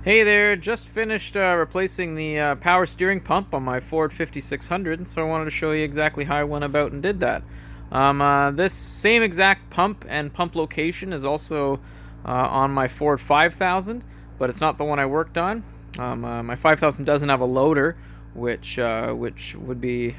Hey there, just finished replacing the power steering pump on my Ford 5600, so I wanted to show you exactly how I went about and did that. This same exact pump and pump location is also on my Ford 5000, but it's not the one I worked on. My 5000 doesn't have a loader, which would be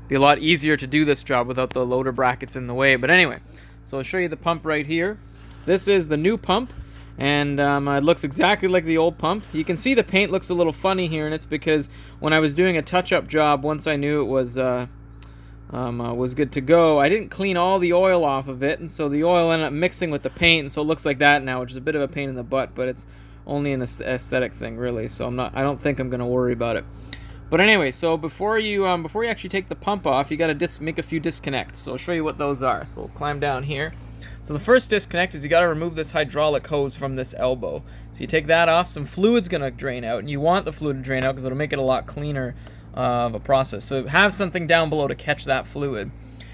a lot easier to do this job without the loader brackets in the way. But anyway, so I'll show you the pump right here. This is the new pump. And it looks exactly like the old pump. You can see the paint looks a little funny here, and it's because when I was doing a touch-up job, once I knew it was good to go, I didn't clean all the oil off of it, and so the oil ended up mixing with the paint, and so it looks like that now, which is a bit of a pain in the butt, but it's only an aesthetic thing, really. So I don't think I'm gonna worry about it. But anyway, so before you actually take the pump off, you gotta make a few disconnects. So I'll show you what those are. So we'll climb down here. So the first disconnect is you got to remove this hydraulic hose from this elbow. So you take that off, some fluid's going to drain out, and you want the fluid to drain out because it'll make it a lot cleaner of a process. So have something down below to catch that fluid.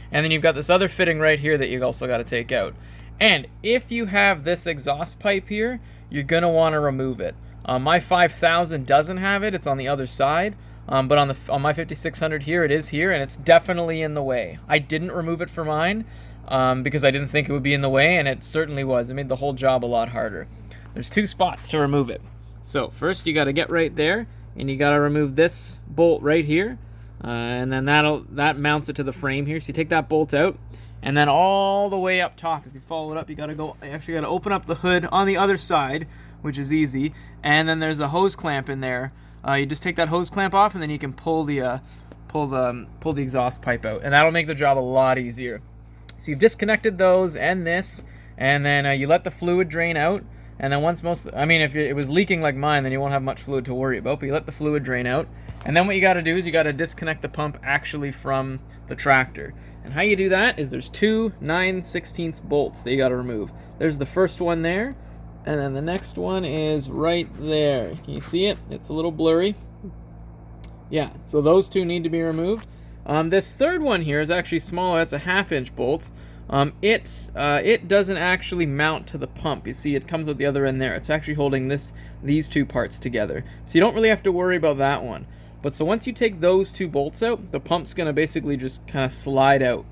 And then you've got this other fitting right here that you've also got to take out. And if you have this exhaust pipe here, you're going to want to remove it. My 5000 doesn't have it, it's on the other side. But on my 5600 here, it is here, and it's definitely in the way. I didn't remove it for mine. Because I didn't think it would be in the way, and it certainly was. It made the whole job a lot harder. There's two spots to remove it. So first you got to get right there, and you got to remove this bolt right here, and then that mounts it to the frame here. So you take that bolt out, and then all the way up top, if you follow it up, you got to open up the hood on the other side, which is easy, and then there's a hose clamp in there. You just take that hose clamp off, and then you can pull the exhaust pipe out, and that'll make the job a lot easier. So you've disconnected those and this, and then you let the fluid drain out. And then if it was leaking like mine, then you won't have much fluid to worry about, but you let the fluid drain out. And then what you gotta do is you gotta disconnect the pump actually from the tractor. And how you do that is there's two 9/16 bolts that you gotta remove. There's the first one there, and then the next one is right there. Can you see it? It's a little blurry. Yeah, so those two need to be removed. This third one here is actually smaller. That's a 1/2-inch bolt. It doesn't actually mount to the pump. You see, it comes with the other end there. It's actually holding these two parts together. So you don't really have to worry about that one. But so once you take those two bolts out, the pump's gonna basically just kind of slide out.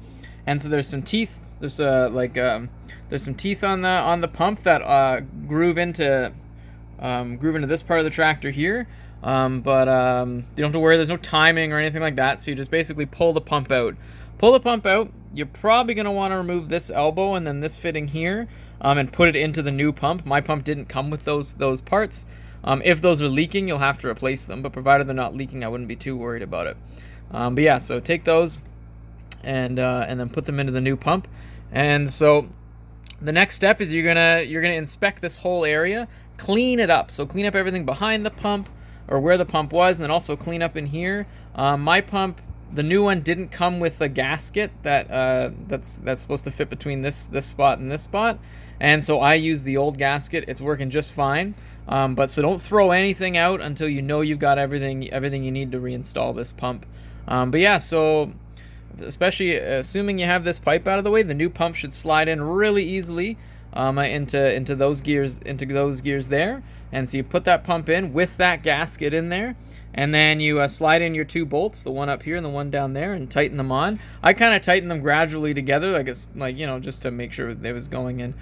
And so there's some teeth. There's some teeth on the pump that groove into this part of the tractor here. But you don't have to worry, there's no timing or anything like that, so you just basically pull the pump out. You're probably going to want to remove this elbow and then this fitting here, and put it into the new pump. My pump didn't come with those parts. If those are leaking, you'll have to replace them, but provided they're not leaking, I wouldn't be too worried about it. But yeah, so take those and then put them into the new pump. And so the next step is you're gonna inspect this whole area, clean it up. So clean up everything behind the pump, or where the pump was, and then also clean up in here. My pump, the new one, didn't come with a gasket that's supposed to fit between this spot and this spot, and so I used the old gasket. It's working just fine. But so don't throw anything out until you know you've got everything you need to reinstall this pump. But yeah, so especially assuming you have this pipe out of the way, the new pump should slide in really easily into those gears there. And so you put that pump in with that gasket in there, and then you slide in your two bolts, the one up here and the one down there, and tighten them on. I kind of tighten them gradually together, just to make sure it was going in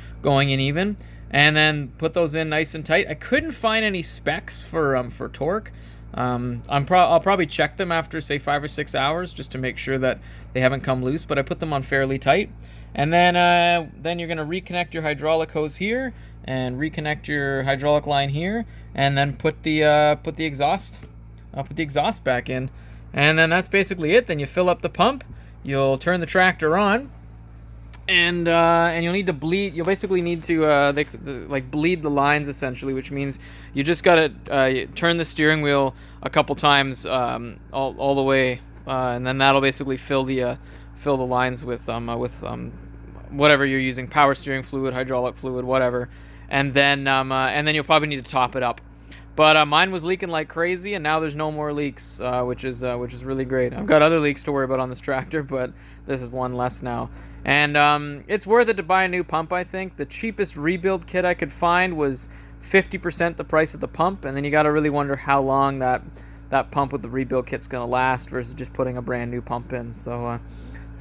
even, and then put those in nice and tight. I couldn't find any specs for torque. I'll probably check them after, say, 5 or 6 hours just to make sure that they haven't come loose, but I put them on fairly tight. And then you're going to reconnect your hydraulic hose here and reconnect your hydraulic line here, and then put the exhaust back in. And then that's basically it. Then you fill up the pump, you'll turn the tractor on, and you'll need to bleed. You'll basically need to bleed the lines, essentially, which means you just gotta turn the steering wheel a couple times all the way, and then that'll basically fill the lines with whatever you're using, power steering fluid, hydraulic fluid, whatever, and then you'll probably need to top it up. But mine was leaking like crazy, and now there's no more leaks, which is really great. I've got other leaks to worry about on this tractor, but this is one less now. And it's worth it to buy a new pump, I think. The cheapest rebuild kit I could find was 50% the price of the pump, and then you got to really wonder how long that pump with the rebuild kit's going to last versus just putting a brand new pump in. So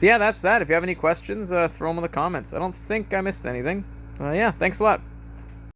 yeah, that's that. If you have any questions, throw them in the comments. I don't think I missed anything. Yeah, thanks a lot.